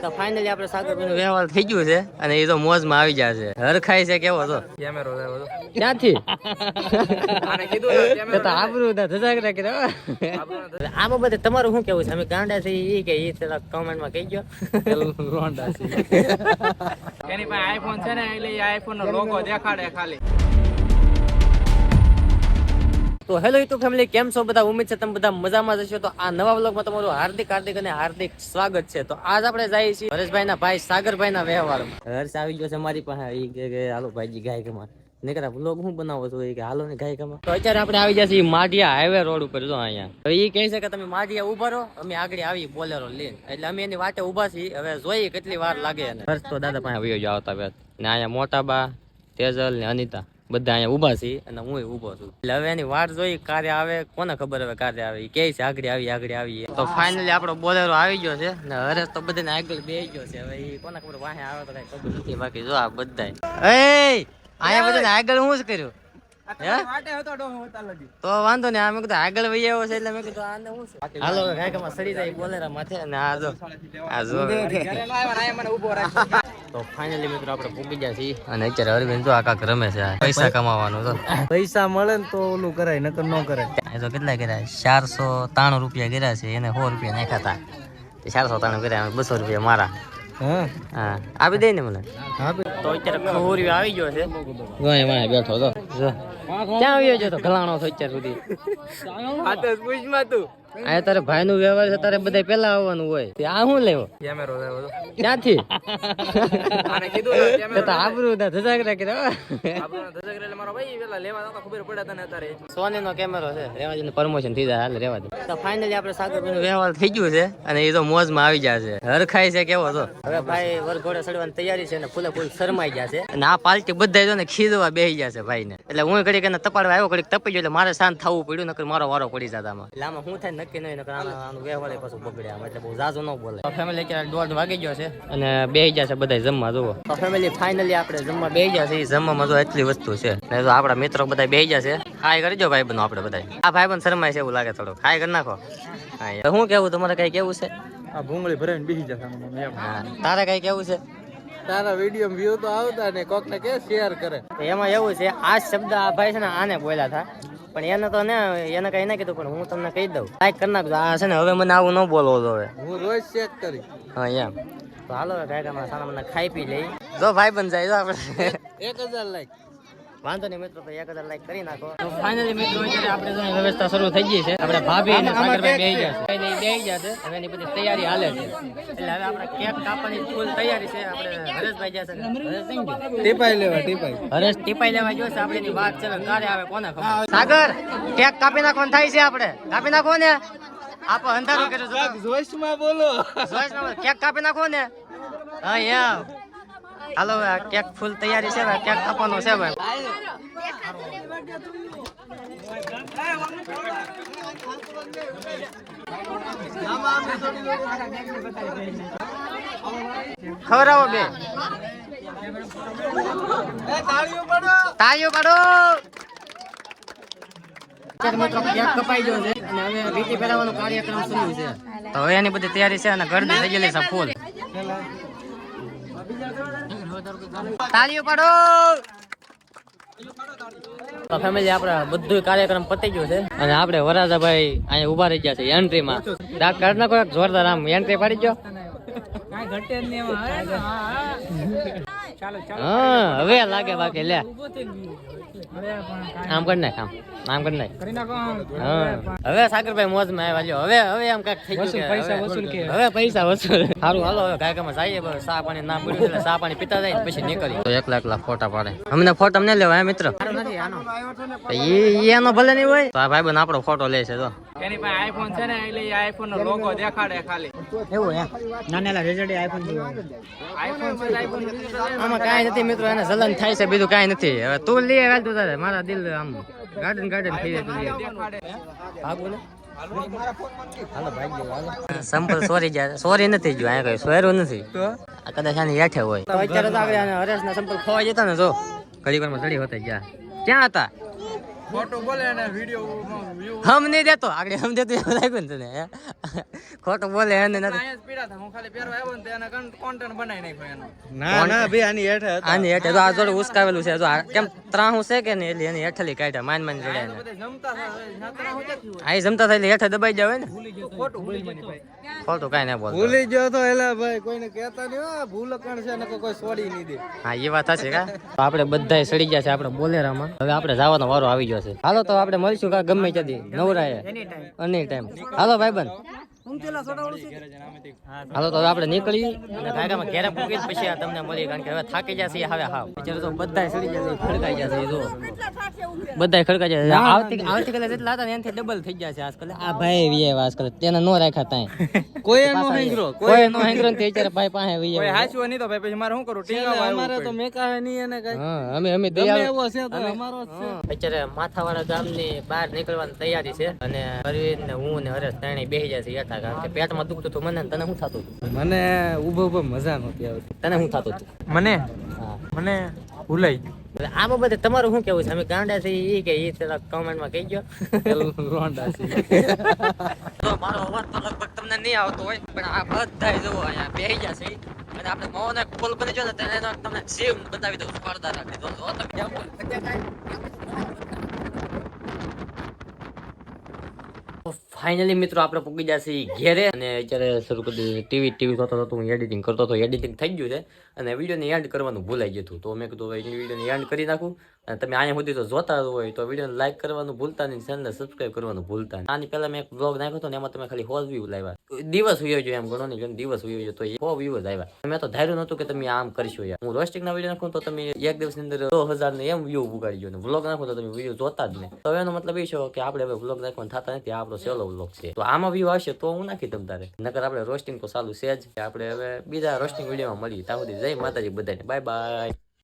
તો ફાઇનલી આપણે સાગરભાઈનો વ્યવહાર થઈ ગયું છે અને એ તો મોજમાં આવી જાય છે. હરખાઈ છે કેવો તો કેમેરો ક્યાંથી આને કીધું તો આબરૂ ના ધજાગરા કર્યા. આમાં બધે તમારું શું કેવું છે? અમે ગાંડા છે ઈ કે ઈ પેલા કમેન્ટમાં કહી ગયો રોંડા છે. એની પાસે આઈફોન છે ને એટલે આઈફોન નો લોગો દેખાડે ખાલી. તો હેલો યુટ્યુબ ફેમિલી, કેમ છો બધા? ઉમ્મીદ છે તમે બધા મજામાં જશો. તો આ નવા વ્લોગમાં તમારું હાર્દિક અને હાર્દિક સ્વાગત છે. તો આજ આપણે જઈએ છીએ હરેશભાઈ ના ભાઈ સાગરભાઈ ના વ્યવહારમાં. હર્ષ આવી ગયો છે મારી પાસે. ઈ કે હાલો ભાઈજી ગાયકમાં નીકળ્યા વ્લોગ હું બનાવો છો? કે હાલો ને ગાયકમાં. તો અત્યારે આપણે આવી ગયા છીએ માઢિયા હાઈવે રોડ ઉપર. જો અહીંયા તો ઈ કહે છે કે તમે માઢિયા ઉભા રહો, અમે આગળ આવી બોલેરો લઈને. એટલે અમે એની વાટે ઉભા છીએ. હવે જોઈએ કેટલી વાર લાગે. અને હર્ષ તો દાદા પાસે આવી ગયો આવતા વેત ને અહીંયા મોટા બા તેજલ ને અનિતા બધા અહીંયા ઉભા છે અને હું ઉભો છું. એટલે હવે એની વાટ જોઈ કાર્ય આવે. કોને ખબર હવે કાર્ય આવે? કે છે આગળ આવી. તો ફાઇનલી આપણો બોલેરો આવી ગયો છે ને હરેશ તો બધાને આગળ બેસી ગયો છે. હવે એ કોને ખબર વાહે આવે તો કઈ ખબર નથી. બાકી જો આ બધા અહીંયા બધાને આગળ હું જ કર્યું તો વાંધો ને. અમે કીધું આગળ વહી આવ્યો છે એટલે મેં કીધું આને હું છે. હાલો ગાયકમાં સડી જાય બોલેરા માથે. અને આ જો તો ફાઇનલી મિત્રો આપણે પૂગી ગયા છીએ. અને અત્યારે અરવિંદ જો આખા રમે છે. પૈસા કમાવાનું તો પૈસા મળે ને તો ઓલું કરાય, નકર ન કરાય. એ તો કેટલા કર્યા? 493 રૂપિયા કર્યા છે. એને 100 રૂપિયા નાખ્યા હતા. 493 કર્યા, 200 રૂપિયા મારા. હા આપી દઈ ને મને. તો અત્યારે ખોરી આવી ગયો છે. બેઠો તો ક્યાં આવ્યો છે? તો ગલાણો છો અત્યાર સુધી. આ તારે ભાઈ નું વ્યવહાર છે, તારે બધા પેલા આવવાનું હોય. આ શું લેવો કેમેરો ક્યાંથી? આબરૂ ના ધજાગરા કર્યા. સોની નો કેમેરો છે. રેવાજી પરમોશન થઈ જાય. હાલ રેવા દે. તો ફાઇનલી આપણે સાગરભાઈ નો વ્યવહાર થઈ ગયું છે અને એ તો મોજમાં આવી ગયા છે. હરખાઈ છે કેવો તો. હવે ભાઈ વરઘોડે ચડવાની તૈયારી છે ને ફૂલે ફૂલ શરમાઈ ગયા છે. અને આ પાલટી બધા ને ખીદવા બેસી ગયા છે ભાઈ ને. એટલે હું ઘડીક એને તપાડવા આવ્યો, ઘડીક તપી ગયો એટલે મારે શાંત થવું પડ્યું. નકર મારો વારો પડી જતા આમાં. એટલે આમાં શું થાય નક્કી નહીં. નકર આનું વ્યવહાર પાછું બગડે આમ. એટલે બહુ ઝાઝો ન બોલે. ફેમિલી અત્યારે 1:30 વાગી ગયો છે અને બેસી ગયા છે બધા જમવા. જુઓ તો ફેમિલી ફાઇનલી આપણે જમવા બેસી ગયા છે. જમવામાં જો એટલી વસ્તુ છે. તો આપણા મિત્રો બધા બેસી ગયા છે. હાય કરજો ભાઈ બનો આપણે બધા. આ ભાઈ બંધ શરમાય છે એવું લાગે થોડું. હાય કરી નાખો. હા શું કેવું તમારે કઈ કેવું છે? આ ભૂંગળી ભરાઈને બેસી જશે. હા તારે કઈ કેવું છે? તારા વિડીયો વ્યૂ તો આવતા ને કોક ને કે શેર કરે. એમાં એવું છે આ શબ્દ આ ભાઈ છે ને આને બોલ્યા હતા, પણ એને તો ને એને કઈ ના કીધું. પણ હું તમને કહી દઉં લાઈક કરી નાખજો. આ છે ને હવે મને આવું ન બોલવો તો હવે હું રોજ ચેક કરી. હા એમ તો હાલો ગાયકામાં સાના મને ખાઈ પી લઈ. જો ભાઈ બન જાય જો આપણે 1000 લાઈક. વાંધો નહીં મિત્રો, તો 1000 લાઈક કરી નાખો. તો ફાઇનલી મિત્રો અત્યારે આપણે જો વ્યવસ્થા શરૂ થઈ ગઈ છે. આપણે ભાભી અને સાગરભાઈ બેસી ગયા છે. બેસી ગયા છે. હવે એની બધી તૈયારી હાલે છે. એટલે હવે આપણે કેક કાપવાની ફૂલ તૈયારી છે. આપણે હરેશભાઈ ગયા છે. ટીપાઈ લેવા હરેશ ટીપાઈ લેવા જોશે. આપણે એની વાત છે ક્યારે આવે કોને ખબર. સાગર કેક કાપી નાખવાનું થાય છે. આપણે કાપી નાખો ને. આપ અંધારું કર્યું છે. જોઈશમાં બોલો. જોઈશમાં કેક કાપી નાખો ને. હા એમ હાલો કેક ફૂલ તૈયારી છે. કેક કાપવાનો છે ભાઈ. ખવડાવો બે તાળીઓ પાડો. મિત્રો કેક કપાઈ ગયો છે અને હવે વીટી પહેરાવાનો કાર્યક્રમ શરૂ છે. તો હવે એની બધી તૈયારી છે અને ગરદી થઈ ગયેલી છે ફૂલ. તાળીઓ પાડો. તો ફેમિલી આપણે બધું કાર્યક્રમ પતી ગયો છે અને આપણે વરાજાભાઈ અહીંયા ઉભા રહી ગયા છે એન્ટ્રીમાં. દાંત કાઢ નાખો એક જોરદાર. આમ એન્ટ્રી પાડી ગયો. હા હવે લાગે બાકી લે આમ કરી નાખ. આમ કરી નાખ. હવે સાગરભાઈ મોજમાં આવ્યા. હવે આમ કઈક થઈ ગયું. હવે પૈસા વસૂલ. સારું હાલો હવે ગાયકામાં જઈએ. ચા પાણી ના પડ્યું એટલે ચા પાણી પીતા જાય પછી નીકળી. તો એકલા ફોટા પાડે. અમને ફોટા અમને લેવા મિત્ર. એનો ભલે નહીં હોય તો આ ભાઈ બન આપણો ફોટો લે છે. તો એની પાસે આઈફોન છે ને એટલે આઈફોન નો લોગો દેખાડે ખાલી. એવું હે નાનેલા રેજડી આઈફોન આમાં કાંઈ નથી મિત્રો. એને જલન થાય છે બીજું કાંઈ નથી. હવે તું લે હાલ તું તારે. મારા દિલ આમ ગાર્ડન થઈ જાય. ભાગવું ને હાલો ભાઈ સંપલ સોરી નથી ગયો. અહીંયા કઈ સોયરું નથી. આ કદાચ આની હેઠે હોય. તો અત્યારે તો આપણે હરેશ ના સંપલ ખોવાઈ જતા ને જો ઘડી વારમાં ચડી હોતા ગયા. ક્યાં હતા? ખોટું બોલે અને વિડિયો વ્યૂ હમ નહીં દેતો આગળ હમ દેતો એવું લાગ્યું ને તને હે? ખોટું બોલે એને નથી અહીંયા જ પીડા હતા હું ખાલી પહેરવા આવ્યો ને તો એના કોન્ટેન્ટ બનાવી નાખ્યો એનો ના ભાઈ આની હેઠે હતા આની હેઠે તો આ જોડે ઉસકાવેલું છે જો કેમ ત્રાહું છે કે નહીં એટલે એની હેઠલી કાઢ્યા માન માન જોડે એને બધા જમતા હતા નાતરા હું ક્યાંથી હોય આ જમતા થાય એટલે હેઠે દબાઈ જાવ ને ખોટું બોલી મને ભાઈ ખોટું કાંઈ ના બોલ ભૂલી ગયો તો એલા ભાઈ કોઈને કહેતા નહીં હો ભૂલ કણ છે ને કોઈ છોડી નહીં દે હા એ વાત હશે કા તો આપણે બધાય સડી ગયા છે આપણે બોલેરામાં હવે આપણે જવાનો વારો આવી ગયો છે હાલો તો આપણે મળીશું કા ગમે ત્યાંથી નવરાએ એની ટાઈમ હાલો ભાઈબંધ હાલો તો હવે આપણે નીકળી અને ગાયકામાં ઘેરે પૂકી પછી આ તમને મળી કારણ કે હવે થાકી જશે હવે હાવ વિચારો તો બધાય સડી જશે ખડકાઈ જશે જો બધાય ખડકાઈ જશે આવતીકાલે જેટલા હતા ને એનાથી ડબલ થઈ જશે આજકાલ આ ભાઈ વીએ આજકાલ તેને નો રાખ્યા તાય કોઈ નો હેંગરો કોઈ નો હેંગરો ને તે અત્યારે ભાઈ પાસે વીએ કોઈ હાચવો નહીં તો ભાઈ પછી મારે શું કરું ટીંગાવા અમારે તો મેકા હે નહીં એને કઈ હા અમે દે એવો છે તો અમારો જ છે અત્યારે માથાવાળા ગામની બહાર નીકળવાની તૈયારી છે અને પરવીન ને હું ને હરેશ ત્રણેય બેસી જશે યથા કારણ કે પેટમાં દુખતું હતું મને ને તને શું થતું હતું મને ઊભો મજા નહોતી આવતી તને શું થતું હતું મને હા મને ભૂલાઈ એટલે આ બાબતે તમારું શું કેવું છે અમે ગાંડા છે ઈ કે ઈ પેલા કમેન્ટમાં કહી ગયો ગયું રોંડા છે તો મારો અવાજ તો લગભગ તમને નહીં આવતો હોય પણ આ બધાય જુઓ અહીંયા બેસી જશે અને આપણે મોને કોલ કરી જો ને તેને તમને સેવ બતાવી દઉં સ્પર્ધા રાખી દો તમે ફાઇનલી મિત્રો આપણે પૂકી જશે ઘેરે અને અત્યારે શરૂ કરી ટીવી જોતો હતો હું એડિટિંગ કરતો હતો એડિટિંગ થઈ ગયું છે અને વિડીયોને એન્ડ કરવાનું ભૂલાઈ ગયું હતું તો મેં કીધું હવે વિડીયોને એન્ડ કરી નાખું અને તમે અહીંયા સુધી તો જોતા હોય તો વિડીયોને લાઈક કરવાનું ભૂલતા નહીં ચેનલને સબસ્ક્રાઇબ કરવાનું ભૂલતા નહીં આની પહેલા મેં એક બ્લોગ નાખ્યો હતો ને એમાં તમે ખાલી 100 વ્યૂ લાવ્યા દિવસ વ્યૂ જો એમ ગણો નહીં દિવસ વ્યૂ તો 100 વ્યૂ જ આવ્યા મેં તો ધાર્યું નહોતું કે તમે આમ કરશો યાર હું રોસ્ટિંગના વિડીયો નાખું તો તમે એક દિવસની અંદર 100,000 ને એમ વ્યૂ ઉગાડી ગયો ને વ્લોગ નાખો તો તમે વિડીયો જોતા જ નહીં તો એનો મતલબ એ છે કે આપણે હવે વ્લોગ નાખવાનું થતા નથી આ આપણો સહેલો વ્લોગ છે તો આમાં વ્યૂ આવશે તો હું નાખી તમ તારે નકર આપણે રોસ્ટિંગ તો ચાલુ છે જ આપણે હવે બીજા રોસ્ટિંગ વિડીયોમાં મળીએ ત્યાં સુધી જય માતાજી બધાને બાય બાય